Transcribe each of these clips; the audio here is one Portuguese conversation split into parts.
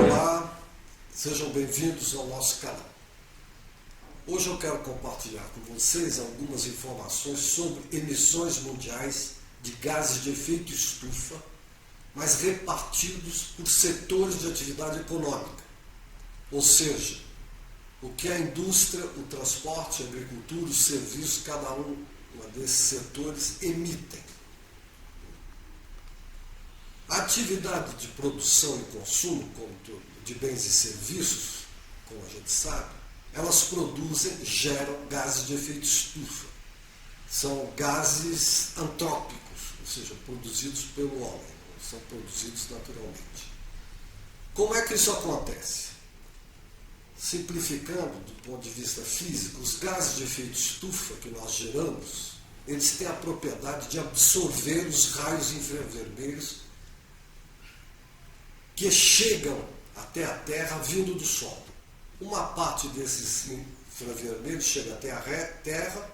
Olá, sejam bem-vindos ao nosso canal. Hoje eu quero compartilhar com vocês algumas informações sobre emissões mundiais de gases de efeito estufa, mas repartidos por setores de atividade econômica, ou seja, o que a indústria, o transporte, a agricultura, os serviços, cada um desses setores emitem. A atividade de produção e consumo de bens e serviços, como a gente sabe, elas produzem, geram gases de efeito estufa. São gases antrópicos, ou seja, produzidos pelo homem, são produzidos naturalmente. Como é que isso acontece? Simplificando do ponto de vista físico, os gases de efeito estufa que nós geramos, eles têm a propriedade de absorver os raios infravermelhos que chegam até a Terra vindo do Sol. Uma parte desses infravermelhos chega até a Terra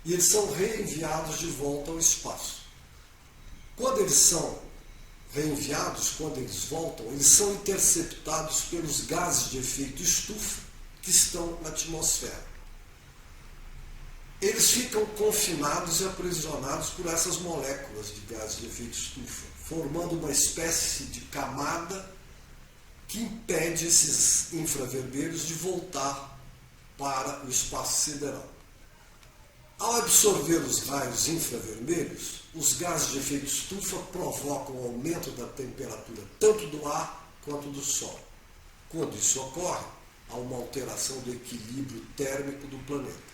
e eles são reenviados de volta ao espaço. Quando eles são reenviados, quando eles voltam, eles são interceptados pelos gases de efeito estufa que estão na atmosfera. Eles ficam confinados e aprisionados por essas moléculas de gases de efeito estufa, formando uma espécie de camada que impede esses infravermelhos de voltar para o espaço sideral. Ao absorver os raios infravermelhos, os gases de efeito estufa provocam o aumento da temperatura tanto do ar quanto do Sol. Quando isso ocorre, há uma alteração do equilíbrio térmico do planeta.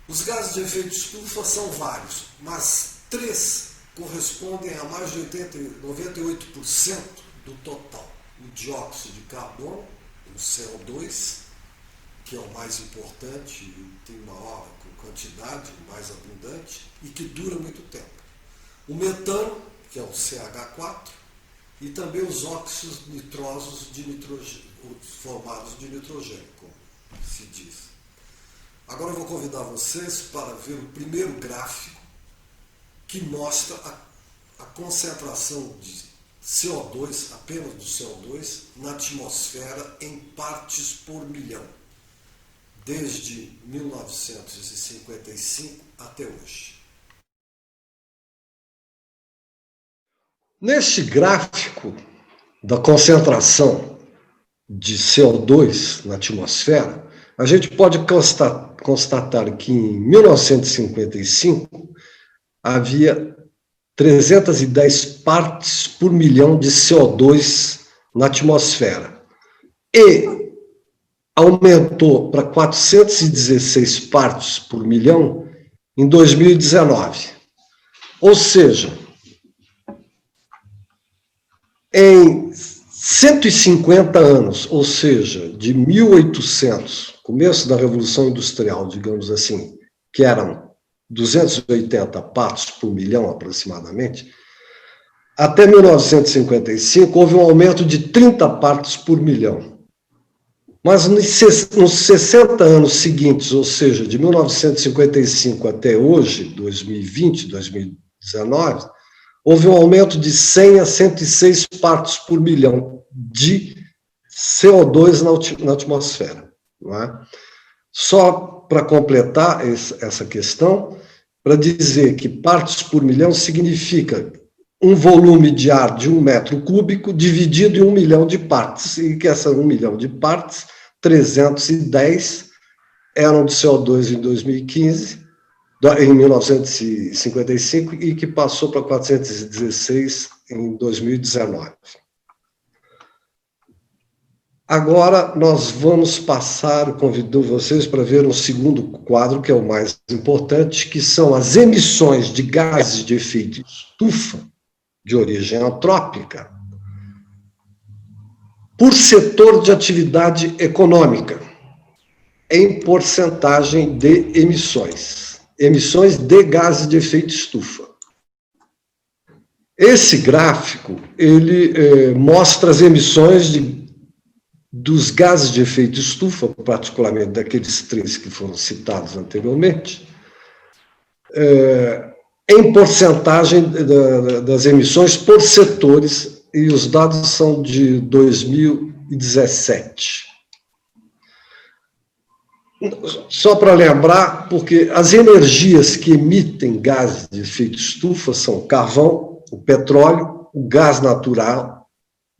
Os gases de efeito estufa são vários, mas 3 correspondem a mais de 98% do total. O dióxido de carbono, o CO2, que é o mais importante e tem maior quantidade, mais abundante, e que dura muito tempo. O metano, que é o CH4, e também os óxidos nitrosos de nitrogênio, formados de nitrogênio, como se diz. Agora eu vou convidar vocês para ver o primeiro gráfico que mostra a concentração de CO2, apenas do CO2, na atmosfera em partes por milhão, desde 1955 até hoje. Neste gráfico da concentração de CO2 na atmosfera, a gente pode constatar que em 1955 havia 310 partes por milhão de CO2 na atmosfera e aumentou para 416 partes por milhão em 2019. Ou seja, em 150 anos, ou seja, de 1800, começo da Revolução Industrial, digamos assim, que eram 280 partes por milhão aproximadamente, até 1955 houve um aumento de 30 partes por milhão. Mas nos 60 anos seguintes, ou seja, de 1955 até hoje, 2020, 2019, houve um aumento de 100 a 106 partes por milhão de CO2 na atmosfera. Não é? Só para completar essa questão, para dizer que partes por milhão significa um volume de ar de 1 metro cúbico dividido em 1 milhão de partes, e que essa 1 milhão de partes, 310 eram de CO2 em 2015, em 1955, e que passou para 416 em 2019. Agora nós vamos passar, convido vocês para ver um segundo quadro, que é o mais importante, que são as emissões de gases de efeito estufa, de origem antrópica, por setor de atividade econômica, em porcentagem de emissões de gases de efeito estufa. Esse gráfico, ele mostra as emissões dos gases de efeito estufa, particularmente daqueles 3 que foram citados anteriormente, em porcentagem das emissões por setores, e os dados são de 2017. Só para lembrar, porque as energias que emitem gases de efeito estufa são o carvão, o petróleo, o gás natural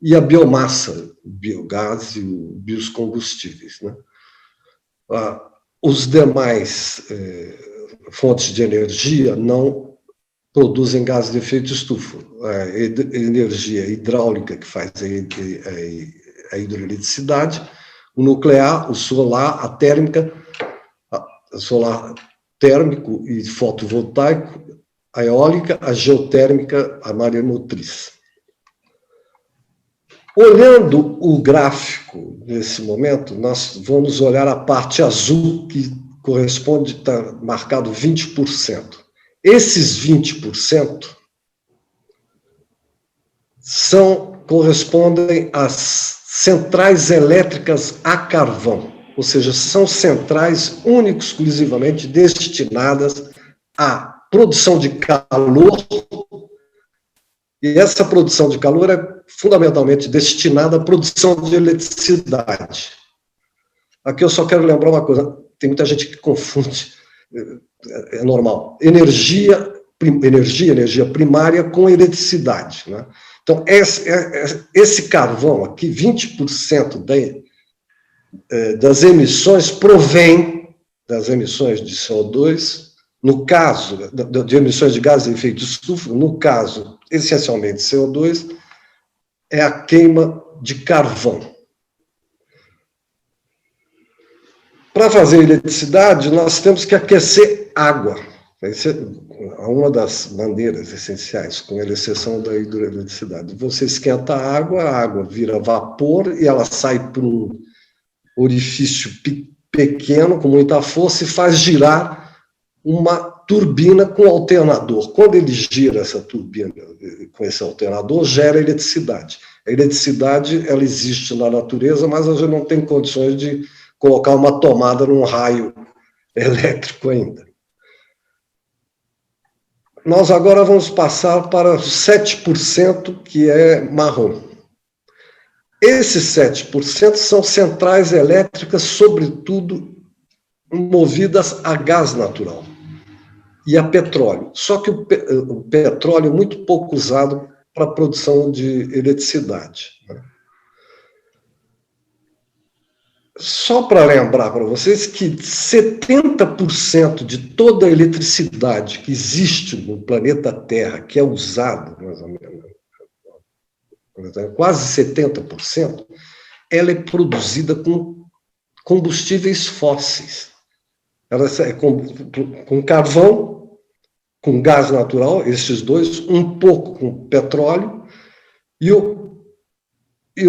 e a biomassa, o biogás e os biocombustíveis, né? Os demais fontes de energia não produzem gases de efeito estufa. A energia hidráulica, que faz a hidroeletricidade, o nuclear, o solar, a térmica, o solar térmico e fotovoltaico, a eólica, a geotérmica, a maremotriz. Olhando o gráfico nesse momento, nós vamos olhar a parte azul, que corresponde, está marcado 20%. Esses 20% correspondem às centrais elétricas a carvão, ou seja, são centrais única e exclusivamente destinadas à produção de calor, e essa produção de calor é fundamentalmente destinada à produção de eletricidade. Aqui eu só quero lembrar uma coisa, tem muita gente que confunde, é normal, energia primária com eletricidade, né? Então, esse carvão aqui, 20% das emissões provém das emissões de CO2, no caso, de emissões de gases de efeito estufa, no caso, essencialmente CO2, é a queima de carvão. Para fazer eletricidade, nós temos que aquecer água. Essa é uma das maneiras essenciais, com exceção da hidroeletricidade. Você esquenta a água vira vapor e ela sai por um orifício pequeno, com muita força, e faz girar uma turbina com alternador. Quando ele gira essa turbina com esse alternador, gera eletricidade. A eletricidade, ela existe na natureza, mas a gente não tem condições de colocar uma tomada num raio elétrico ainda. Nós agora vamos passar para os 7%, que é marrom. Esses 7% são centrais elétricas, sobretudo movidas a gás natural e a petróleo. Só que o petróleo é muito pouco usado para a produção de eletricidade, né? Só para lembrar para vocês que 70% de toda a eletricidade que existe no planeta Terra, que é usada, mais ou menos, quase 70%, ela é produzida com combustíveis fósseis. Ela é com carvão, com gás natural, esses dois, um pouco com petróleo, e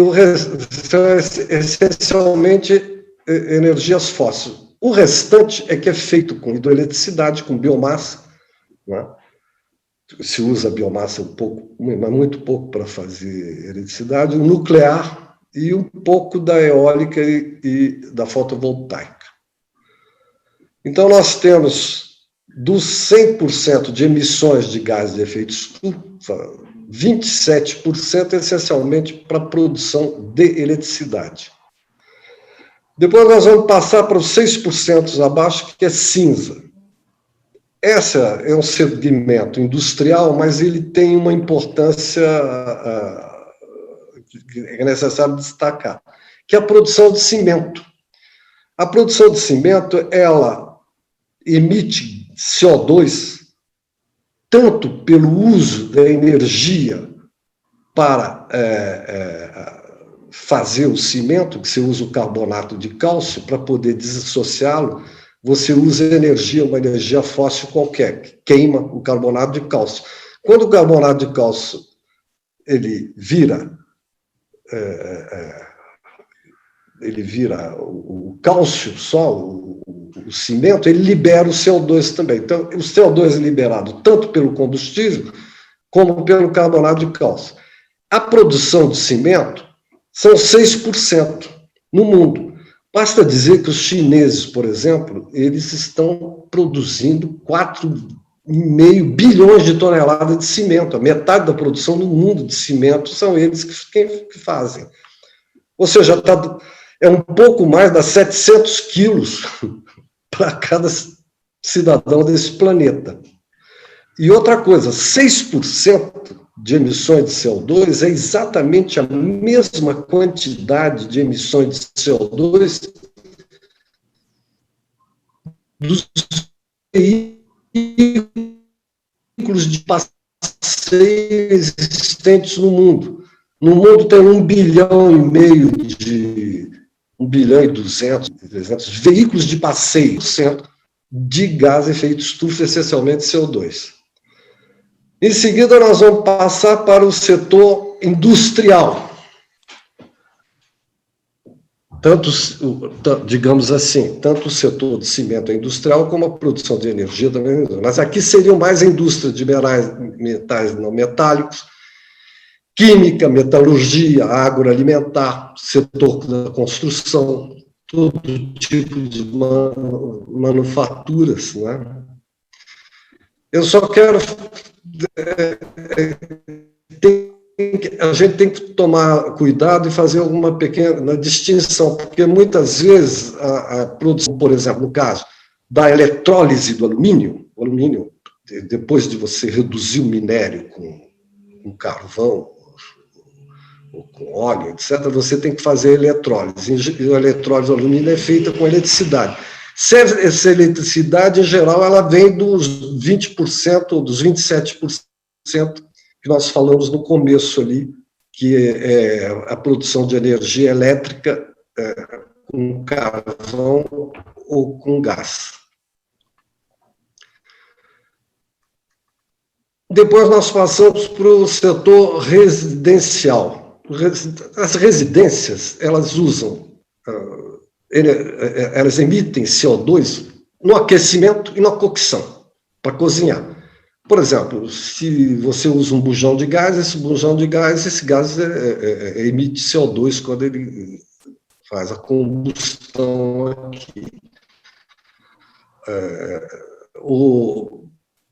o resto é essencialmente energias fósseis. O restante é que é feito com hidroeletricidade, com biomassa, né? Se usa biomassa um pouco, mas muito pouco para fazer eletricidade, o nuclear e um pouco da eólica e da fotovoltaica. Então, nós temos, dos 100% de emissões de gases de efeito estufa, 27% essencialmente para a produção de eletricidade. Depois nós vamos passar para os 6% abaixo, que é cinza. Esse é um segmento industrial, mas ele tem uma importância que é necessário destacar, que é a produção de cimento. A produção de cimento, ela emite CO2 tanto pelo uso da energia para fazer o cimento, que você usa o carbonato de cálcio, para poder dissociá-lo, você usa energia, uma energia fóssil qualquer, que queima o carbonato de cálcio. Quando o carbonato de cálcio ele vira o cálcio só, o cimento, ele libera o CO2 também. Então, o CO2 é liberado tanto pelo combustível como pelo carbonato de cálcio. A produção de cimento são 6% no mundo. Basta dizer que os chineses, por exemplo, eles estão produzindo 4 bilhões de toneladas de cimento. A metade da produção no mundo de cimento são eles que fazem. Ou seja, é um pouco mais de 700 quilos para cada cidadão desse planeta. E outra coisa, 6% de emissões de CO2 é exatamente a mesma quantidade de emissões de CO2 dos veículos de passeio existentes no mundo. No mundo tem 1,5 bilhão de 1,2 bilhão, veículos de passeio, de gás efeito estufa, essencialmente CO2. Em seguida, nós vamos passar para o setor industrial. Digamos assim, tanto o setor de cimento industrial como a produção de energia também. Mas aqui seriam mais a indústria de metais não metálicos, química, metalurgia, agroalimentar, setor da construção, todo tipo de manufaturas, né? Eu só quero... a gente tem que tomar cuidado e fazer alguma pequena distinção, porque muitas vezes a produção, por exemplo, no caso da eletrólise do alumínio, o alumínio, depois de você reduzir o minério com carvão, ou com óleo, etc., você tem que fazer eletrólise. E a eletrólise do alumínio é feita com eletricidade. Essa eletricidade, em geral, ela vem dos 20% ou dos 27% que nós falamos no começo ali, que é a produção de energia elétrica com carvão ou com gás. Depois nós passamos para o setor residencial. As residências, elas emitem CO2 no aquecimento e na cocção, para cozinhar. Por exemplo, se você usa um bujão de gás, esse gás emite CO2 quando ele faz a combustão aqui.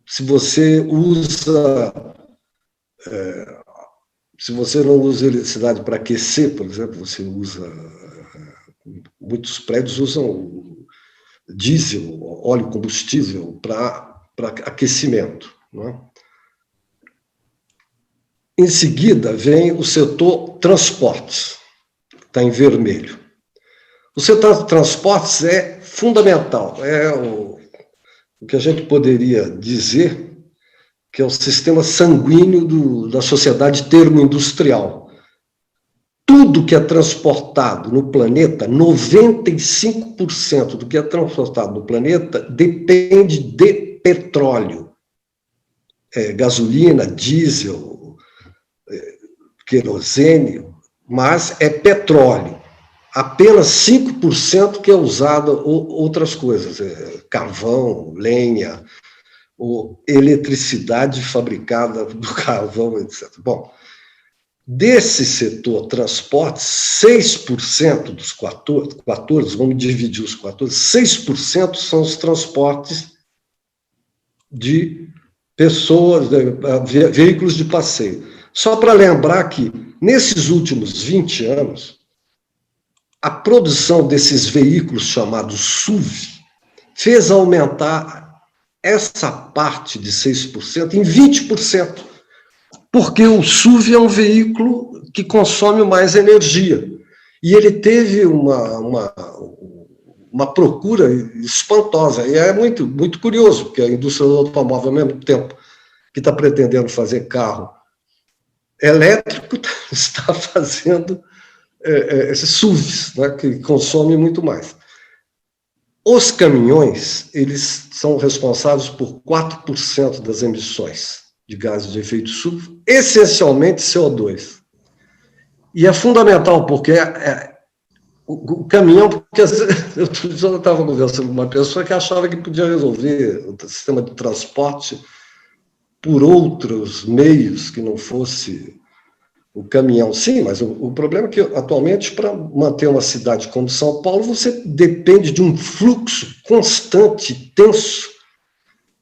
Se você não usa eletricidade para aquecer, por exemplo, você usa... Muitos prédios usam diesel, óleo combustível, para aquecimento. Né? Em seguida, vem o setor transportes, está em vermelho. O setor transportes é fundamental, é o que a gente poderia dizer que é o sistema sanguíneo da sociedade termoindustrial. Tudo que é transportado no planeta, 95% do que é transportado no planeta depende de petróleo. Gasolina, diesel, querosene, mas é petróleo. Apenas 5% que é usado outras coisas, carvão, lenha, ou eletricidade fabricada do carvão, etc. Bom, desse setor transporte, 6% dos 14, vamos dividir os 14, 6% são os transportes de pessoas, veículos de passeio. Só para lembrar que, nesses últimos 20 anos, a produção desses veículos chamados SUV fez aumentar essa parte de 6% em 20%, porque o SUV é um veículo que consome mais energia. E ele teve uma procura espantosa. E é muito, muito curioso, porque a indústria do automóvel, ao mesmo tempo que está pretendendo fazer carro elétrico, está fazendo esses SUVs, né, que consomem muito mais. Os caminhões, eles são responsáveis por 4% das emissões de gases de efeito estufa, essencialmente CO2. E é fundamental, porque o caminhão, porque às vezes, eu estava conversando com uma pessoa que achava que podia resolver o sistema de transporte por outros meios que não fosse o caminhão. Sim, mas o problema é que, atualmente, para manter uma cidade como São Paulo, você depende de um fluxo constante, tenso,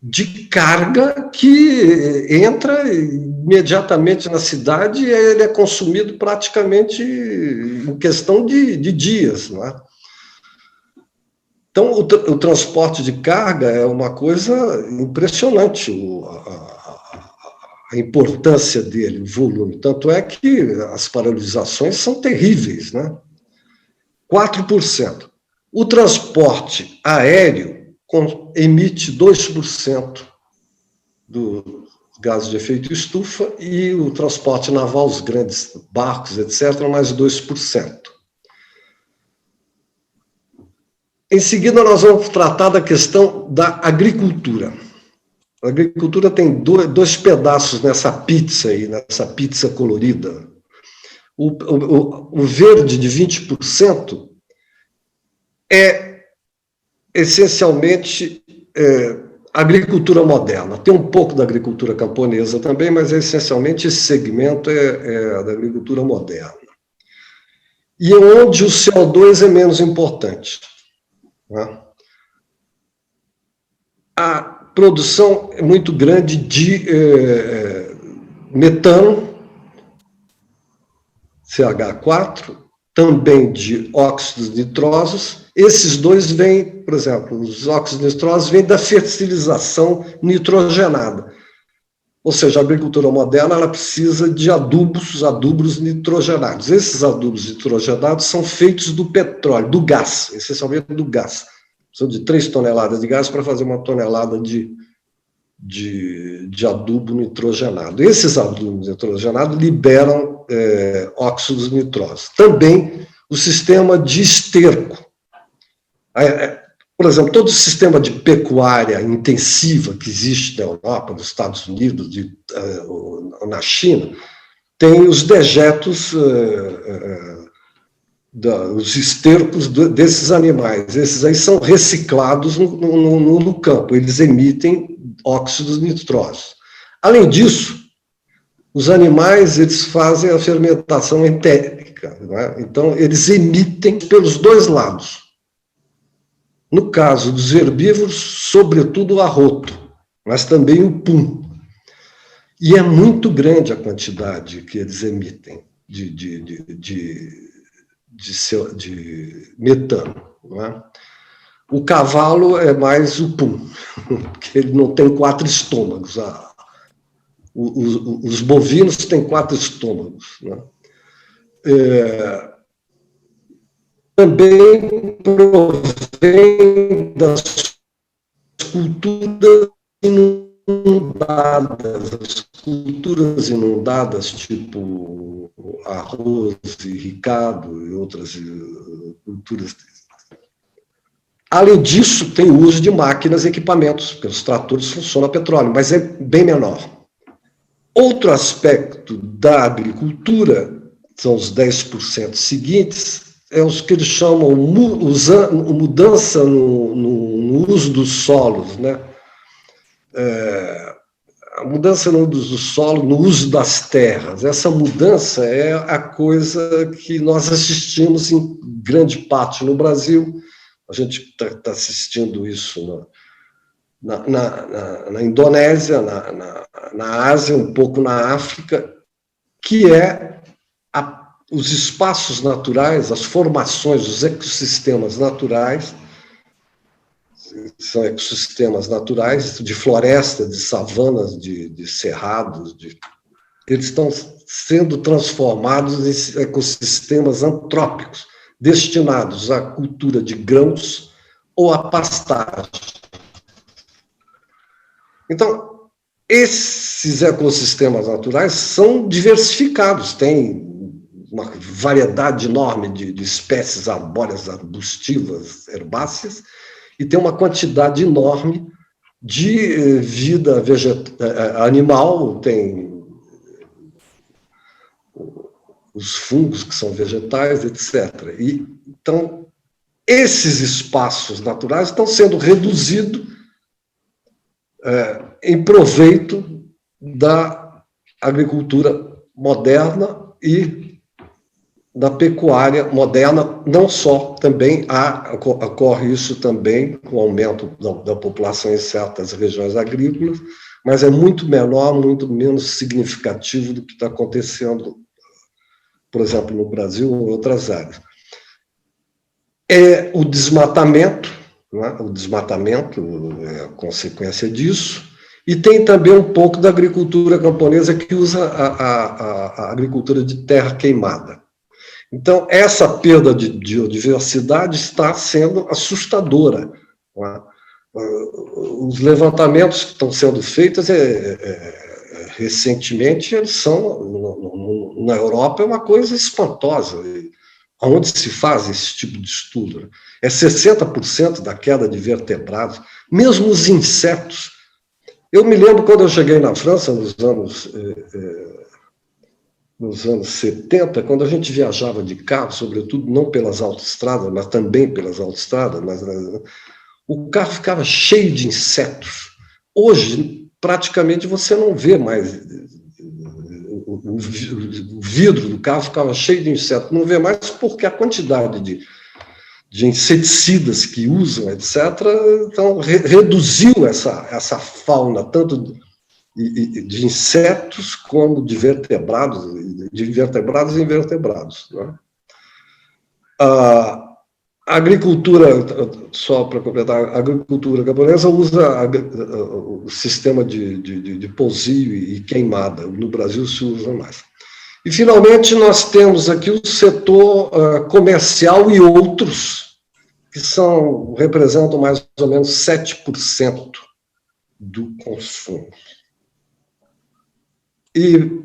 de carga que entra imediatamente na cidade e ele é consumido praticamente em questão de dias, não é? Então, o transporte de carga é uma coisa impressionante, a importância dele, o volume. Tanto é que as paralisações são terríveis, né? 4%. O transporte aéreo emite 2% do gases de efeito estufa e o transporte naval, os grandes barcos, etc., mais 2%. Em seguida, nós vamos tratar da questão da agricultura. A agricultura tem dois pedaços nessa pizza aí, nessa pizza colorida. O verde de 20% é essencialmente agricultura moderna. Tem um pouco da agricultura camponesa também, mas essencialmente esse segmento é da agricultura moderna. E onde o CO2 é menos importante. Né? A produção é muito grande de metano, CH4, também de óxidos nitrosos. Esses dois vêm, por exemplo, os óxidos nitrosos vêm da fertilização nitrogenada. Ou seja, a agricultura moderna ela precisa de adubos nitrogenados. Esses adubos nitrogenados são feitos do petróleo, do gás, essencialmente do gás. Precisam de 3 toneladas de gás para fazer 1 tonelada de adubo nitrogenado. Esses adubos nitrogenados liberam óxidos nitrosos. Também o sistema de esterco. Por exemplo, todo o sistema de pecuária intensiva que existe na Europa, nos Estados Unidos, na China, tem os dejetos, os estercos desses animais. Esses aí são reciclados no campo, eles emitem óxidos nitrosos. Além disso, os animais eles fazem a fermentação entérica, não é? Então eles emitem pelos dois lados. No caso dos herbívoros, sobretudo o arroto, mas também o pum. E é muito grande a quantidade que eles emitem de metano. Não é? O cavalo é mais o pum, porque ele não tem 4 estômagos. Os bovinos têm 4 estômagos. Né? Também provém das culturas inundadas, as culturas inundadas, tipo arroz irrigado e outras culturas. Além disso, tem o uso de máquinas e equipamentos, porque os tratores funcionam a petróleo, mas é bem menor. Outro aspecto da agricultura, são os 10% seguintes, é os que eles chamam mudança no uso dos solos, né? A mudança no uso do solo, no uso das terras. Essa mudança é a coisa que nós assistimos em grande parte no Brasil. A gente está assistindo isso na Indonésia, na Ásia, um pouco na África, que é os espaços naturais, as formações, os ecossistemas naturais, são ecossistemas naturais de floresta, de savanas, de cerrados, eles estão sendo transformados em ecossistemas antrópicos, destinados à cultura de grãos ou à pastagem. Então, esses ecossistemas naturais são diversificados, tem uma variedade enorme de espécies arbóreas, arbustivas, herbáceas, e tem uma quantidade enorme de vida animal, tem os fungos que são vegetais, etc. Então, esses espaços naturais estão sendo reduzidos em proveito da agricultura moderna e da pecuária moderna, não só, também ocorre isso também com o aumento da população em certas regiões agrícolas, mas é muito menor, muito menos significativo do que está acontecendo, por exemplo, no Brasil ou em outras áreas. É o desmatamento, né? O desmatamento é a consequência disso, e tem também um pouco da agricultura camponesa que usa a agricultura de terra queimada. Então, essa perda de biodiversidade está sendo assustadora. Os levantamentos que estão sendo feitos recentemente, eles são, na Europa, é uma coisa espantosa. Onde se faz esse tipo de estudo? É 60% da queda de vertebrados, mesmo os insetos. Eu me lembro quando eu cheguei na França, nos anos 70, quando a gente viajava de carro, sobretudo não pelas autoestradas, mas também pelas autoestradas, o carro ficava cheio de insetos. Hoje, praticamente, você não vê mais. O vidro do carro ficava cheio de insetos. Não vê mais porque a quantidade de inseticidas que usam, etc., então, reduziu essa fauna, tanto de insetos como de vertebrados e invertebrados. Né? A agricultura, só para completar, a agricultura camponesa usa o sistema de pousio e queimada. No Brasil se usa mais. E, finalmente, nós temos aqui o setor comercial e outros, que representam mais ou menos 7% do consumo. E,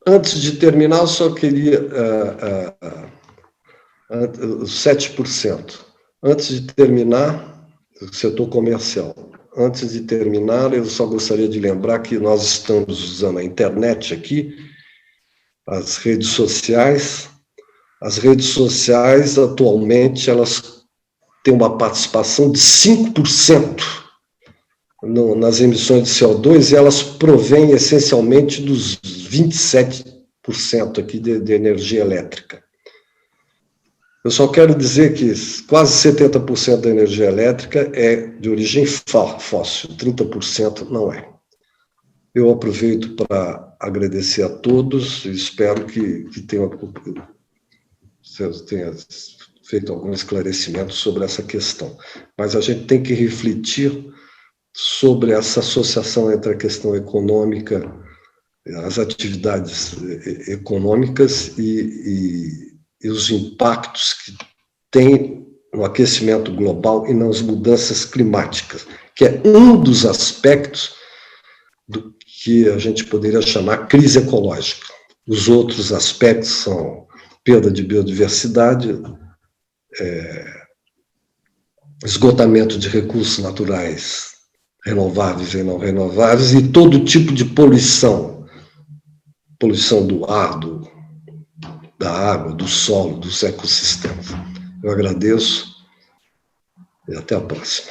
antes de terminar, eu só queria... os 7%. Antes de terminar, o setor comercial. Antes de terminar, eu só gostaria de lembrar que nós estamos usando a internet aqui, as redes sociais. As redes sociais, atualmente, elas têm uma participação de 5% nas emissões de CO2 e elas provêm essencialmente dos 27% aqui de energia elétrica. Eu só quero dizer que quase 70% da energia elétrica é de origem fóssil, 30% não é. Eu aproveito para agradecer a todos e espero que tenha feito algum esclarecimento sobre essa questão. Mas a gente tem que refletir sobre essa associação entre a questão econômica, as atividades econômicas e os impactos que tem no aquecimento global e nas mudanças climáticas, que é um dos aspectos do que a gente poderia chamar crise ecológica. Os outros aspectos são perda de biodiversidade, esgotamento de recursos naturais renováveis e não renováveis e todo tipo de poluição do ar, da água, do solo, dos ecossistemas. Eu agradeço e até a próxima.